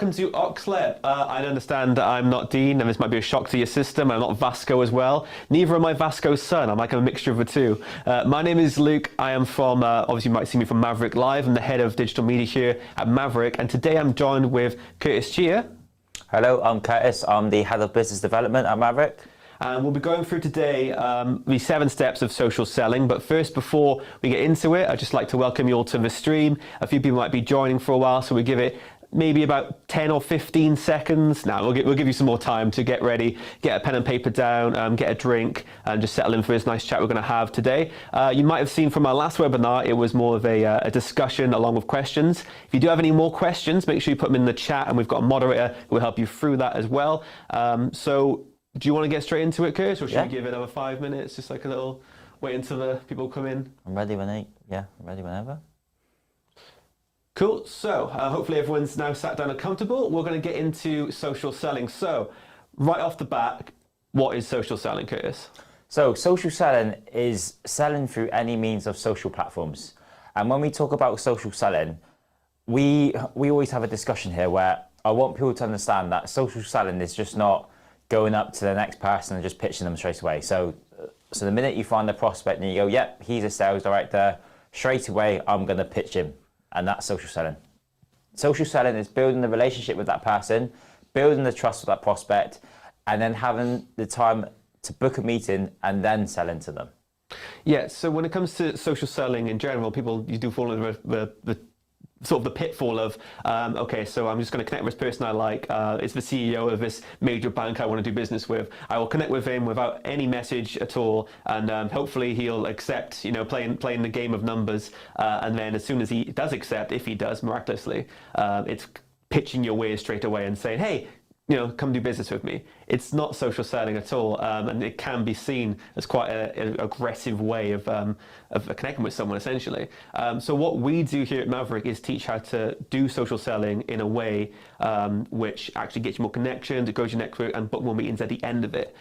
welcome to Oxlep. I understand that I'm not Dean, and this might be a shock to your system. I'm not Vasco as well. Neither am I Vasco's son. I'm like a mixture of the two. My name is Luke. I am from, obviously you might see me from Maverick Live. I'm the head of digital media here at Maverick, and today I'm joined with Curtis Chia. Hello, I'm Curtis. I'm the head of business development at Maverick. And we'll be going through today the 7 steps of social selling. But first, before we get into it, I'd just like to welcome you all to the stream. A few people might be joining for a while, so we give it maybe about 10 or 15 seconds. Now, we'll give you some more time to get ready, get a pen and paper down, get a drink, and just settle in for this nice chat we're going to have today. You might have seen from our last webinar, it was more of a discussion along with questions. If you do have any more questions, make sure you put them in the chat, and we've got a moderator who will help you through that as well. So do you want to get straight into it, Curtis, or should we give it another 5 minutes, just like a little wait until the people come in? I'm ready I'm ready whenever. Cool. So hopefully everyone's now sat down and comfortable. We're going to get into social selling. So right off the bat, what is social selling, Curtis? So social selling is selling through any means of social platforms. And when we talk about social selling, we always have a discussion here where I want people to understand that social selling is just not going up to the next person and just pitching them straight away. So the minute you find a prospect and you go, yep, he's a sales director, straight away I'm going to pitch him. And that's social selling. Social selling is building the relationship with that person, building the trust with that prospect, and then having the time to book a meeting and then selling to them. Yeah, so when it comes to social selling in general, you do fall into the sort of the pitfall of, okay, so I'm just going to connect with this person I like. It's the CEO of this major bank I want to do business with. I will connect with him without any message at all, and hopefully he'll accept, playing the game of numbers. And then as soon as he does accept, if he does miraculously, it's pitching your way straight away and saying, hey, come do business with me. It's not social selling at all, and it can be seen as quite an aggressive way of connecting with someone, essentially. So what we do here at Maverick is teach how to do social selling in a way which actually gets you more connections, it grows your network, and book more meetings at the end of it.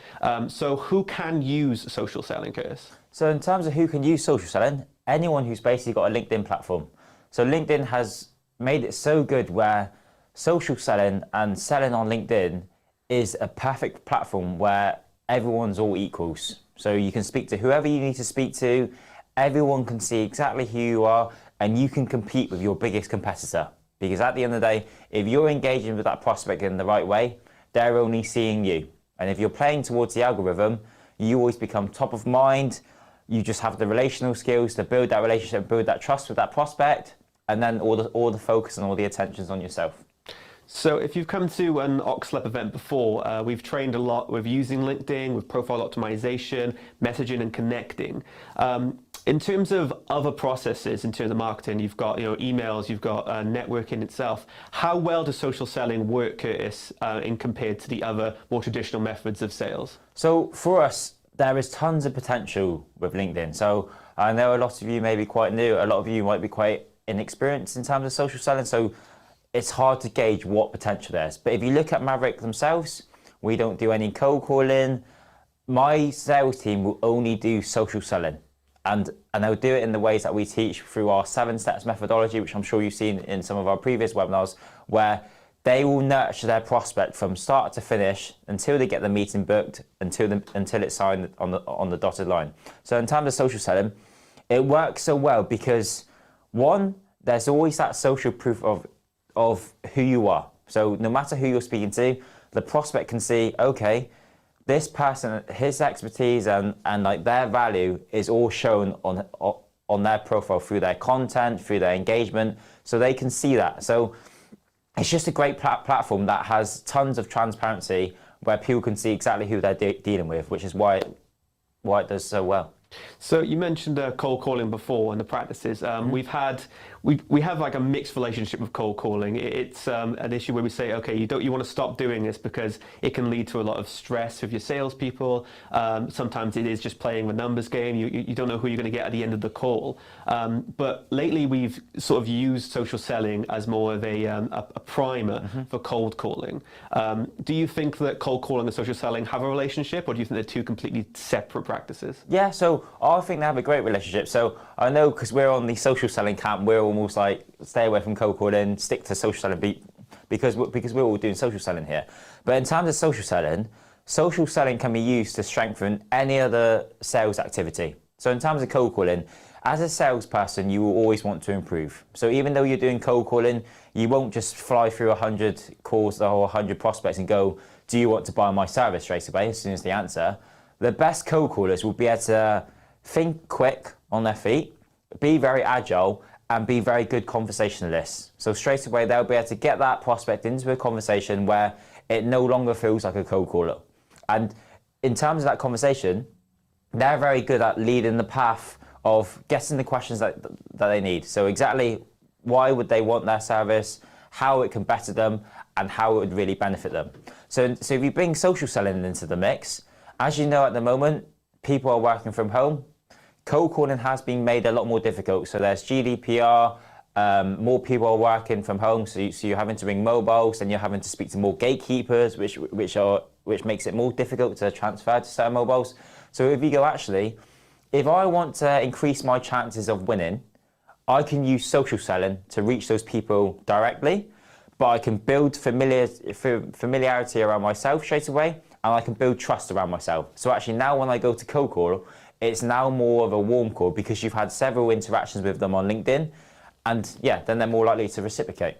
So who can use social selling, Curtis? So in terms of who can use social selling, anyone who's basically got a LinkedIn platform. So LinkedIn has made it so good where social selling and selling on LinkedIn is a perfect platform where everyone's all equals. So you can speak to whoever you need to speak to, everyone can see exactly who you are, and you can compete with your biggest competitor. Because at the end of the day, if you're engaging with that prospect in the right way, they're only seeing you. And if you're playing towards the algorithm, you always become top of mind. You just have the relational skills to build that relationship, build that trust with that prospect, and then all the focus and all the attention's on yourself. So if you've come to an Oxlep event before, we've trained a lot with using LinkedIn, with profile optimization, messaging and connecting. In terms of other processes, in terms of marketing, you've got emails, you've got networking itself. How well does social selling work, Curtis, in compared to the other more traditional methods of sales? So for us, there is tons of potential with LinkedIn. So I know a lot of you may be quite new, a lot of you might be quite inexperienced in terms of social selling. So it's hard to gauge what potential there is. But if you look at Maverick themselves, we don't do any cold calling. My sales team will only do social selling. And they'll do it in the ways that we teach through our 7 steps methodology, which I'm sure you've seen in some of our previous webinars, where they will nurture their prospect from start to finish until they get the meeting booked, until it's signed on the dotted line. So in terms of social selling, it works so well because, one, there's always that social proof of who you are. So no matter who you're speaking to, the prospect can see, okay, this person, his expertise and like their value is all shown on their profile through their content, through their engagement, so they can see that. So it's just a great platform that has tons of transparency where people can see exactly who they're dealing with, which is why it does so well. So you mentioned cold calling before and the practices. We have like a mixed relationship with cold calling. It's an issue where we say, okay, you want to stop doing this because it can lead to a lot of stress with your salespeople. Sometimes it is just playing the numbers game. You don't know who you're going to get at the end of the call. But lately we've sort of used social selling as more of a primer for cold calling. Do you think that cold calling and social selling have a relationship, or do you think they're two completely separate practices? Yeah, so I think they have a great relationship. So I know, because we're on the social selling camp, we're almost like, stay away from cold calling, stick to social selling, because we're all doing social selling here. But in terms of social selling can be used to strengthen any other sales activity. So in terms of cold calling, as a salesperson, you will always want to improve. So even though you're doing cold calling, you won't just fly through 100 calls or 100 prospects and go, do you want to buy my service straight away as soon as they answer? The best cold callers will be able to think quick on their feet, be very agile, and be very good conversationalists. So straight away, they'll be able to get that prospect into a conversation where it no longer feels like a cold caller. And in terms of that conversation, they're very good at leading the path of getting the questions that they need. So exactly why would they want their service, how it can better them, and how it would really benefit them. So if you bring social selling into the mix, as you know at the moment, people are working from home. Cold calling has been made a lot more difficult. So there's GDPR, more people are working from home, so you're having to ring mobiles, and you're having to speak to more gatekeepers, which makes it more difficult to transfer to certain mobiles. So if you go, actually, if I want to increase my chances of winning, I can use social selling to reach those people directly, but I can build familiarity around myself straight away, and I can build trust around myself. So actually now when I go to cold call, it's now more of a warm call because you've had several interactions with them on LinkedIn, and yeah, then they're more likely to reciprocate.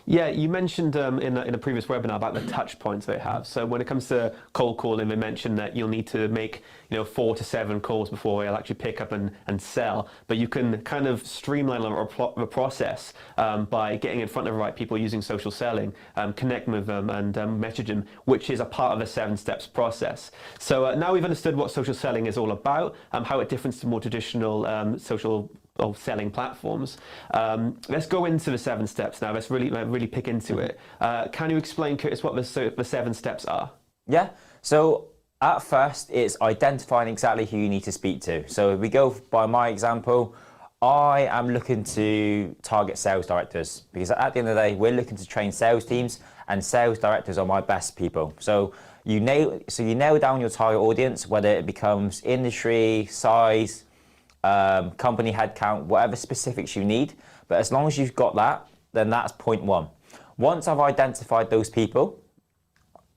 Yeah, you mentioned in a previous webinar about the touch points they have. So when it comes to cold calling, we mentioned that you'll need to make 4 to 7 calls before you'll actually pick up and sell. But you can kind of streamline the process by getting in front of the right people using social selling, connecting with them and message them, which is a part of the 7 steps process. So now we've understood what social selling is all about, how it differs to more traditional social selling platforms. Let's go into the 7 steps now. Let's really pick into it. Can you explain, Curtis, what the 7 steps are? Yeah. So at first, it's identifying exactly who you need to speak to. So if we go by my example, I am looking to target sales directors because at the end of the day, we're looking to train sales teams, and sales directors are my best people. So you nail down your target audience, whether it becomes industry, size, company headcount, whatever specifics you need. But as long as you've got that, then that's point 1. Once I've identified those people,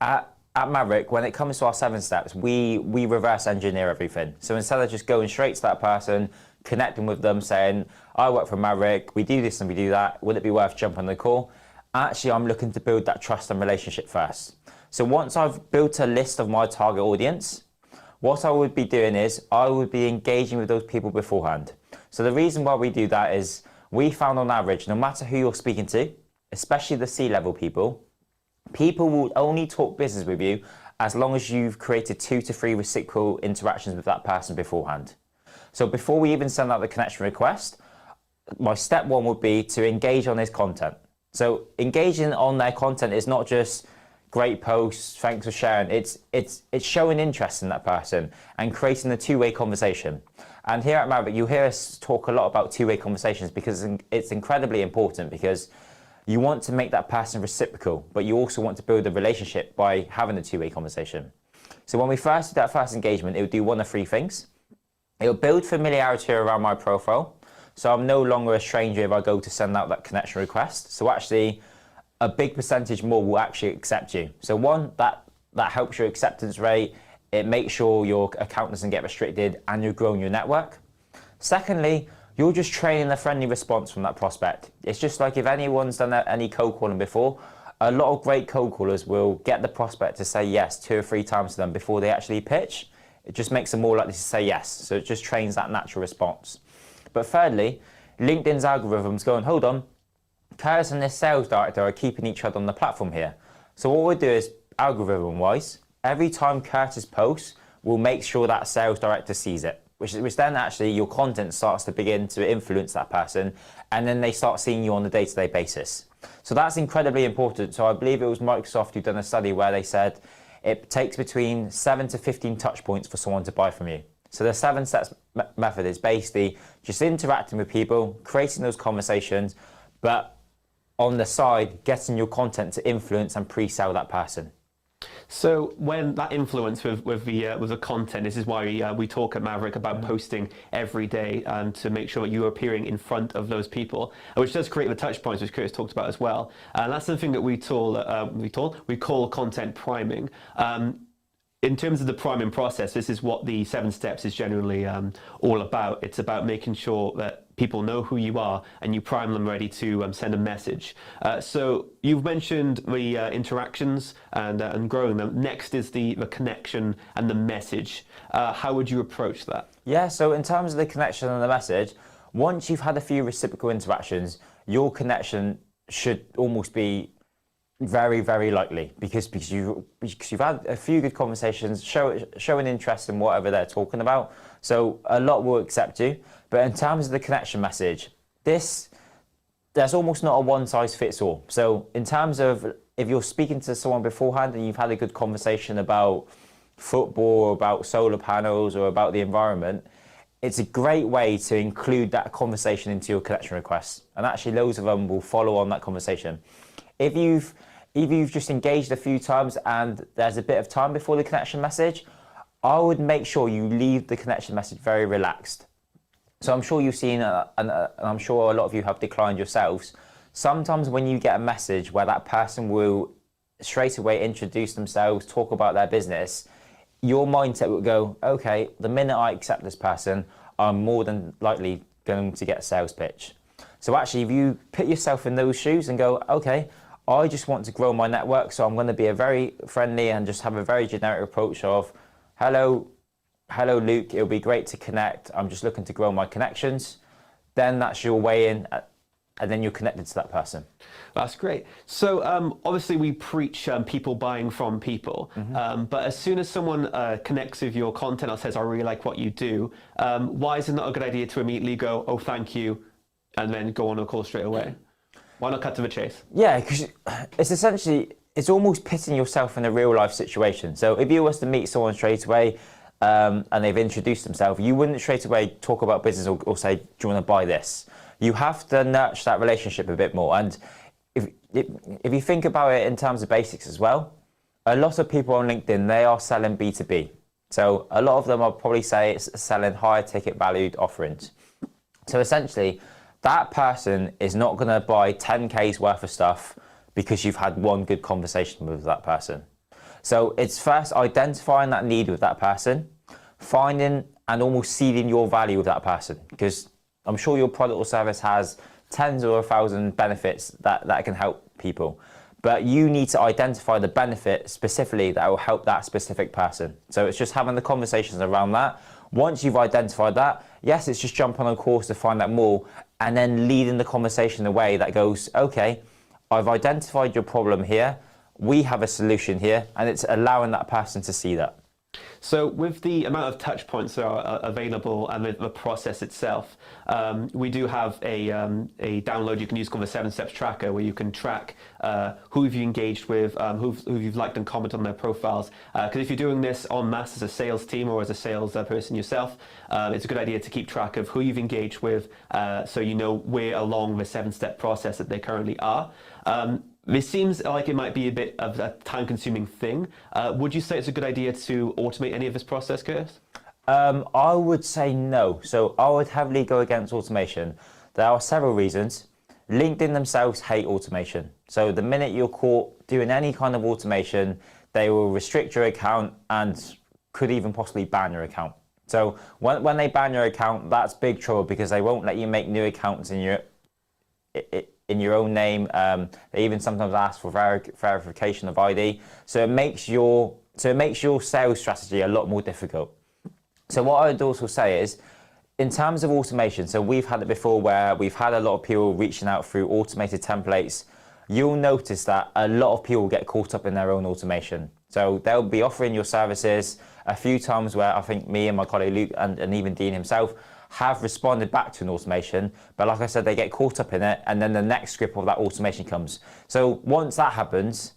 at Maverick, when it comes to our 7 steps, we reverse engineer everything. So instead of just going straight to that person, connecting with them, saying, I work for Maverick, we do this and we do that, would it be worth jumping on the call? Actually, I'm looking to build that trust and relationship first. So once I've built a list of my target audience, what I would be doing is I would be engaging with those people beforehand. So the reason why we do that is we found on average, no matter who you're speaking to, especially the C-level people will only talk business with you as long as you've created 2 to 3 reciprocal interactions with that person beforehand. So before we even send out the connection request, my step 1 would be to engage on his content. So engaging on their content is not just great posts, thanks for sharing. It's showing interest in that person and creating a 2-way conversation. And here at Maverick, you hear us talk a lot about 2-way conversations because it's incredibly important, because you want to make that person reciprocal, but you also want to build a relationship by having a 2-way conversation. So when we first did that first engagement, it would do 1 of 3 things. It will build familiarity around my profile. So I'm no longer a stranger if I go to send out that connection request. So actually, a big percentage more will actually accept you. So 1, that helps your acceptance rate. It makes sure your account doesn't get restricted and you're growing your network. Secondly, you're just training a friendly response from that prospect. It's just like if anyone's done any cold calling before, a lot of great cold callers will get the prospect to say yes 2 or 3 times to them before they actually pitch. It just makes them more likely to say yes. So it just trains that natural response. But thirdly, LinkedIn's algorithm's going, hold on, Curtis and this sales director are keeping each other on the platform here. So what we'll do is, algorithm-wise, every time Curtis posts, we'll make sure that sales director sees it, which then actually your content starts to begin to influence that person, and then they start seeing you on a day-to-day basis. So that's incredibly important. So I believe it was Microsoft who done a study where they said it takes between 7 to 15 touch points for someone to buy from you. So the 7 steps method is basically just interacting with people, creating those conversations, but on the side, getting your content to influence and pre-sell that person. So when that influence with the content, this is why we talk at Maverick about posting every day and to make sure that you are appearing in front of those people, which does create the touch points, which Curtis talked about as well. And that's something that we call content priming. In terms of the priming process, this is what the 7 steps is generally all about. It's about making sure that people know who you are and you prime them ready to send a message. So you've mentioned the interactions and growing them. Next is the connection and the message. How would you approach that? Yeah, so in terms of the connection and the message, once you've had a few reciprocal interactions, your connection should almost be very, very likely because you've had a few good conversations, show an interest in whatever they're talking about. So a lot will accept you. But in terms of the connection message, there's almost not a one size fits all. So in terms of if you're speaking to someone beforehand and you've had a good conversation about football or about solar panels or about the environment, it's a great way to include that conversation into your connection requests. And actually loads of them will follow on that conversation. If you've just engaged a few times and there's a bit of time before the connection message, I would make sure you leave the connection message very relaxed. So I'm sure you've seen, and I'm sure a lot of you have declined yourselves, sometimes when you get a message where that person will straight away introduce themselves, talk about their business, your mindset will go, okay, the minute I accept this person, I'm more than likely going to get a sales pitch. So actually, if you put yourself in those shoes and go, okay, I just want to grow my network, so I'm going to be a very friendly and just have a very generic approach of, hello Luke, it'll be great to connect. I'm just looking to grow my connections. Then that's your way in, and then you're connected to that person. That's great. So obviously we preach people buying from people, but as soon as someone connects with your content or says, I really like what you do, why is it not a good idea to immediately go, oh, thank you, and then go on a call straight away? Why not cut to the chase? Yeah, because it's almost pitting yourself in a real life situation. So if you was to meet someone straight away and they've introduced themselves, you wouldn't straight away talk about business or say, do you want to buy this? You have to nurture that relationship a bit more. And if you think about it in terms of basics as well, a lot of people on LinkedIn, they are selling B2B. So a lot of them, I'll probably say, it's selling higher ticket valued offerings. So essentially, that person is not going to buy 10K's worth of stuff because you've had one good conversation with that person. So it's first identifying that need with that person, finding and almost seeding your value with that person, because I'm sure your product or service has tens or 1,000 benefits that can help people. But you need to identify the benefit specifically that will help that specific person. So it's just having the conversations around that. Once you've identified that, yes, it's just jump on a course to find out more and then leading the conversation in a way that goes, okay, I've identified your problem here, we have a solution here, and it's allowing that person to see that. So with the amount of touch points that are available and the process itself, we do have a download you can use called the 7 Steps Tracker, where you can track who have you engaged with, who you've liked and commented on their profiles. Because if you're doing this en masse as a sales team or as a sales person yourself, it's a good idea to keep track of who you've engaged with, so you know where along the 7-step process that they currently are. This seems like it might be a bit of a time-consuming thing. Would you say it's a good idea to automate any of this process, Curtis? I would say no. So I would heavily go against automation. There are several reasons. LinkedIn themselves hate automation. So the minute you're caught doing any kind of automation, they will restrict your account and could even possibly ban your account. So when they ban your account, that's big trouble because they won't let you make new accounts in your own name. They even sometimes ask for verification of ID. So it makes your sales strategy a lot more difficult. So what I would also say is, in terms of automation, so we've had it before where we've had a lot of people reaching out through automated templates. You'll notice that a lot of people get caught up in their own automation. So they'll be offering your services a few times where I think me and my colleague Luke and even Dean himself have responded back to an automation, but like I said, they get caught up in it and then the next script of that automation comes. So once that happens,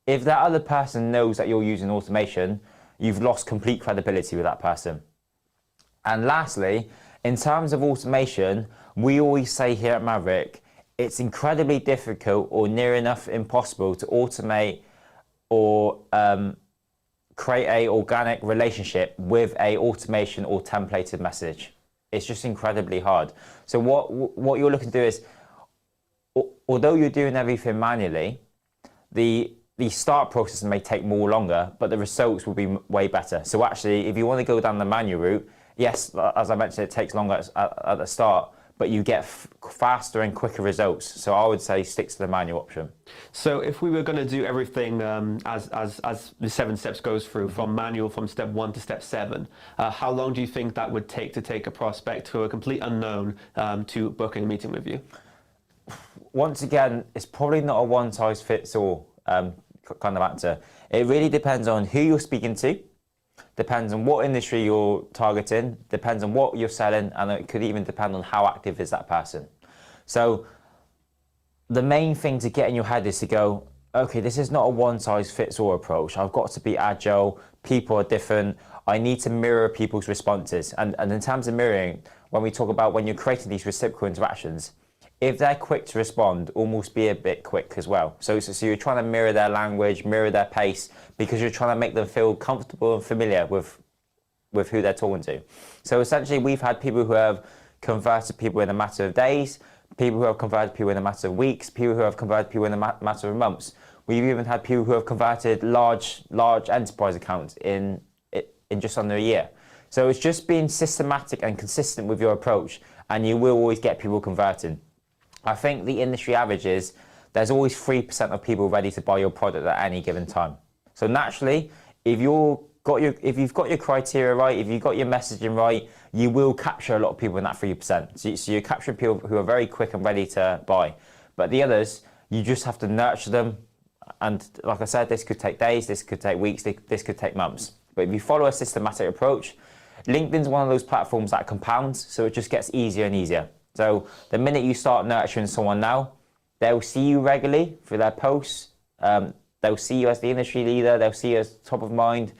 if that other person knows that you're using automation, you've lost complete credibility with that person. And lastly, in terms of automation, we always say here at Maverick, it's incredibly difficult or near enough impossible to automate or create a organic relationship with a automation or templated message. It's just incredibly hard. So what you're looking to do is, although you're doing everything manually, the start process may take more longer, but the results will be way better. So actually, if you want to go down the manual route, yes, as I mentioned, it takes longer at the start, but you get faster and quicker results. So I would say stick to the manual option. So if we were going to do everything as the 7 steps goes through, from manual, from step 1 to step 7, how long do you think that would take to take a prospect who are a complete unknown to booking a meeting with you? Once again, it's probably not a one-size-fits-all kind of answer. It really depends on who you're speaking to, depends on what industry you're targeting, depends on what you're selling, and it could even depend on how active is that person. So the main thing to get in your head is to go, okay, this is not a one-size-fits-all approach. I've got to be agile. People are different. I need to mirror people's responses. And in terms of mirroring, when we talk about when you're creating these reciprocal interactions, if they're quick to respond, almost be a bit quick as well. So you're trying to mirror their language, mirror their pace, because you're trying to make them feel comfortable and familiar with who they're talking to. So essentially, we've had people who have converted people in a matter of days, people who have converted people in a matter of weeks, people who have converted people in a matter of months. We've even had people who have converted large enterprise accounts in just under a year. So it's just being systematic and consistent with your approach, and you will always get people converting. I think the industry average is there's always 3% of people ready to buy your product at any given time. So naturally, if you've got your criteria right, if you've got your messaging right, you will capture a lot of people in that 3%. So you're capturing people who are very quick and ready to buy. But the others, you just have to nurture them. And like I said, this could take days, this could take weeks, this could take months. But if you follow a systematic approach, LinkedIn's one of those platforms that compounds, so it just gets easier and easier. So the minute you start nurturing someone now, they'll see you regularly through their posts. They'll see you as the industry leader. They'll see you as top of mind,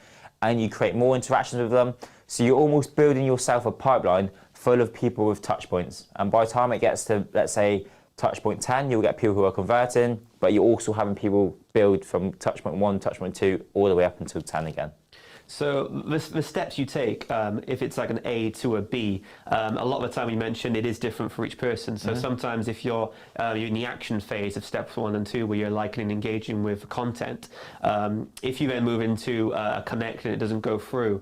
and you create more interactions with them. So you're almost building yourself a pipeline full of people with touch points. And by the time it gets to, let's say, touch point 10, you'll get people who are converting, but you're also having people build from touch point 1, touch point 2, all the way up until 10 again. So the steps you take, if it's like an A to a B, a lot of the time you mentioned it is different for each person. So sometimes if you're in the action phase of steps 1 and 2, where you're liking and engaging with content, if you then move into a connect and it doesn't go through,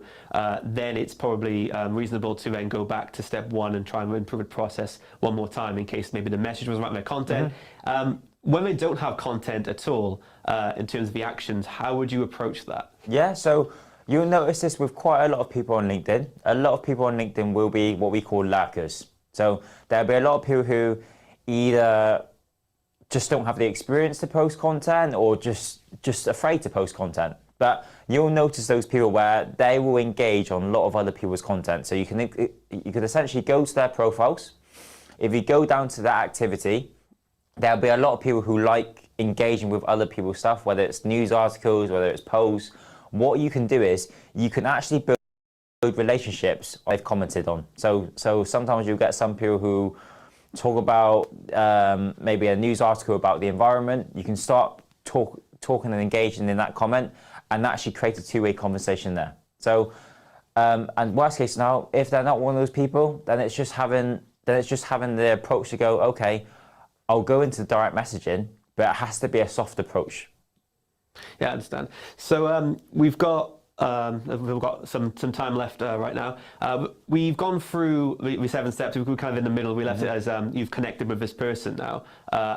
then it's probably reasonable to then go back to step 1 and try and improve the process one more time in case maybe the message wasn't right with their content. When they don't have content at all, in terms of the actions, how would you approach that? Yeah, so you'll notice this with quite a lot of people on LinkedIn. A lot of people on LinkedIn will be what we call lurkers. So there'll be a lot of people who either just don't have the experience to post content or just afraid to post content. But you'll notice those people where they will engage on a lot of other people's content. So you could essentially go to their profiles. If you go down to that activity, there'll be a lot of people who like engaging with other people's stuff, whether it's news articles, whether it's posts. What you can do is you can actually build relationships they've commented on. So sometimes you'll get some people who talk about maybe a news article about the environment. You can start talking and engaging in that comment and actually create a two-way conversation there. So and worst case now, if they're not one of those people, then it's just having the approach to go, okay, I'll go into direct messaging, but it has to be a soft approach. Yeah, I understand. So we've got some time left right now. We've gone through the 7 steps. We're kind of in the middle. We left it as you've connected with this person now.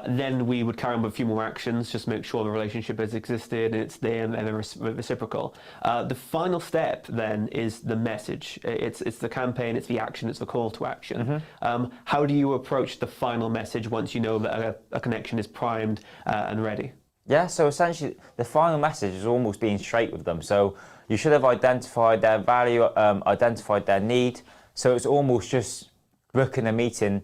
Then we would carry on with a few more actions, just make sure the relationship has existed and it's there and they're reciprocal. The final step then is the message. It's the campaign, it's the action, it's the call to action. How do you approach the final message once you know that a connection is primed and ready? Yeah, so essentially the final message is almost being straight with them. So you should have identified their value, identified their need. So it's almost just booking a meeting,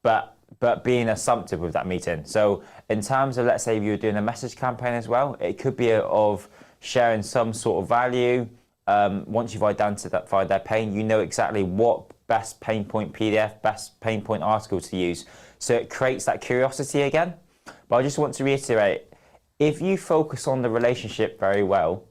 but being assumptive with that meeting. So in terms of, let's say, if you're doing a message campaign as well, it could be of sharing some sort of value. Once you've identified their pain, you know exactly what best pain point PDF, best pain point article to use. So it creates that curiosity again. But I just want to reiterate, if you focus on the relationship very well,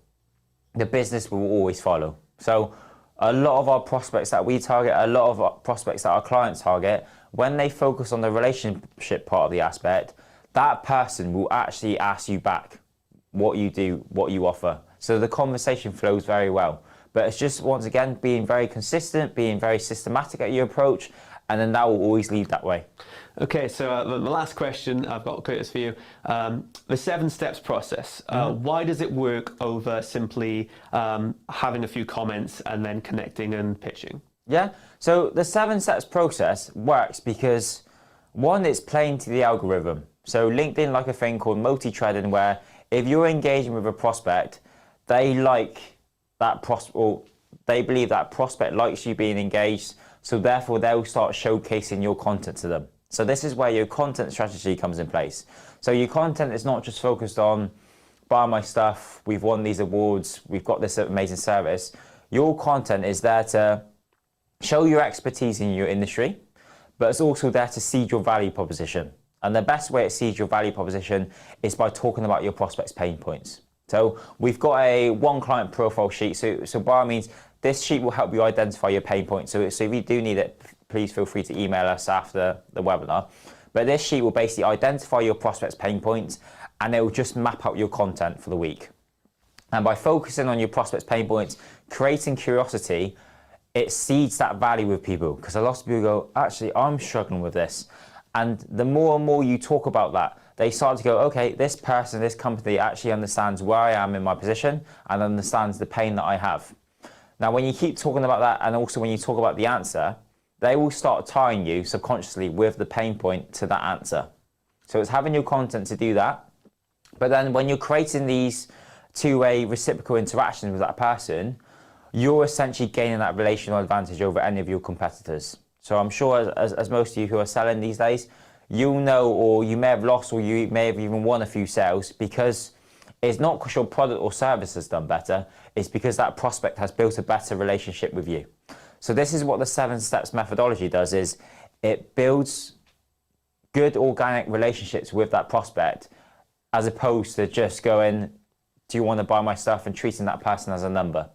the business will always follow. So a lot of our prospects that we target, a lot of our prospects that our clients target, when they focus on the relationship part of the aspect, that person will actually ask you back what you do, what you offer. So the conversation flows very well. But it's just, once again, being very consistent, being very systematic at your approach, and then that will always lead that way. Okay, so the last question I've got, Curtis, for you. The 7 steps process, why does it work over simply having a few comments and then connecting and pitching? Yeah, so the 7 steps process works because, one, it's playing to the algorithm. So LinkedIn like a thing called multi-threading, where if you're engaging with a prospect, they like that they believe that prospect likes you being engaged, so therefore they'll start showcasing your content to them. So this is where your content strategy comes in place. So your content is not just focused on buy my stuff, we've won these awards, we've got this amazing service. Your content is there to show your expertise in your industry, but it's also there to seed your value proposition. And the best way to seed your value proposition is by talking about your prospects' pain points. So we've got a 1 client profile sheet. So by all means, this sheet will help you identify your pain points. So if you do need it, please feel free to email us after the webinar. But this sheet will basically identify your prospects' pain points, and it will just map out your content for the week. And by focusing on your prospects' pain points, creating curiosity, it seeds that value with people. Because a lot of people go, actually, I'm struggling with this. And the more and more you talk about that, they start to go, okay, this person, this company actually understands where I am in my position and understands the pain that I have. Now, when you keep talking about that, and also when you talk about the answer, they will start tying you subconsciously with the pain point to that answer. So it's having your content to do that. But then when you're creating these 2-way reciprocal interactions with that person, you're essentially gaining that relational advantage over any of your competitors. So I'm sure as most of you who are selling these days, you'll know, or you may have lost, or you may have even won a few sales, because it's not because your product or service has done better, it's because that prospect has built a better relationship with you. So this is what the 7 steps methodology does, is it builds good organic relationships with that prospect, as opposed to just going, do you want to buy my stuff, and treating that person as a number.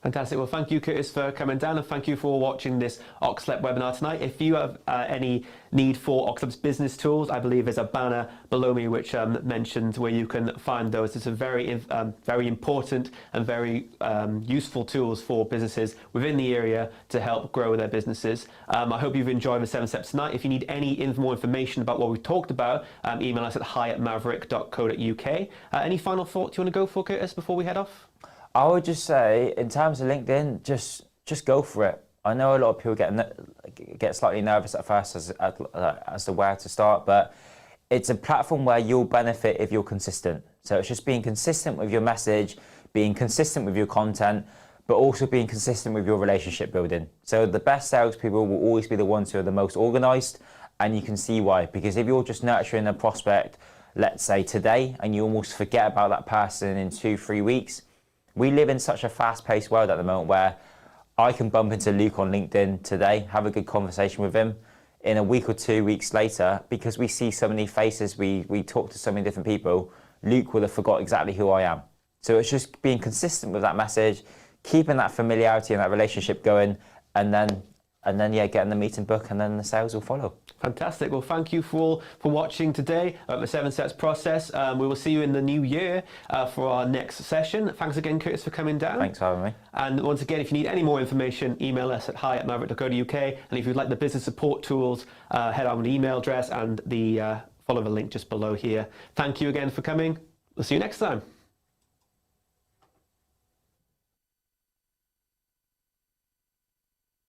Fantastic. Well, thank you, Curtis, for coming down, and thank you for watching this Oxlep webinar tonight. If you have any need for Oxlep's business tools, I believe there's a banner below me which mentions where you can find those. It's a very important and very useful tools for businesses within the area to help grow their businesses. I hope you've enjoyed the 7 steps tonight. If you need any more information about what we've talked about, email us at hi@maverick.co.uk. Any final thoughts you want to go for, Curtis, before we head off? I would just say, in terms of LinkedIn, just go for it. I know a lot of people get slightly nervous at first as to where to start, but it's a platform where you'll benefit if you're consistent. So it's just being consistent with your message, being consistent with your content, but also being consistent with your relationship building. So the best salespeople will always be the ones who are the most organized, and you can see why. Because if you're just nurturing a prospect, let's say today, and you almost forget about that person in 2-3 weeks, we live in such a fast-paced world at the moment where I can bump into Luke on LinkedIn today, have a good conversation with him. In a week or 2 weeks later, because we see so many faces, we talk to so many different people, Luke will have forgot exactly who I am. So it's just being consistent with that message, keeping that familiarity and that relationship going, and then getting the meeting book, and then the sales will follow. Fantastic. Well, thank you for watching today at the 7 steps process. We will see you in the new year for our next session. Thanks again, Curtis, for coming down. Thanks for having me. And once again, if you need any more information, email us at hi@maverick.co.uk. And if you'd like the business support tools, head on the email address and follow the link just below here. Thank you again for coming. We'll see you next time.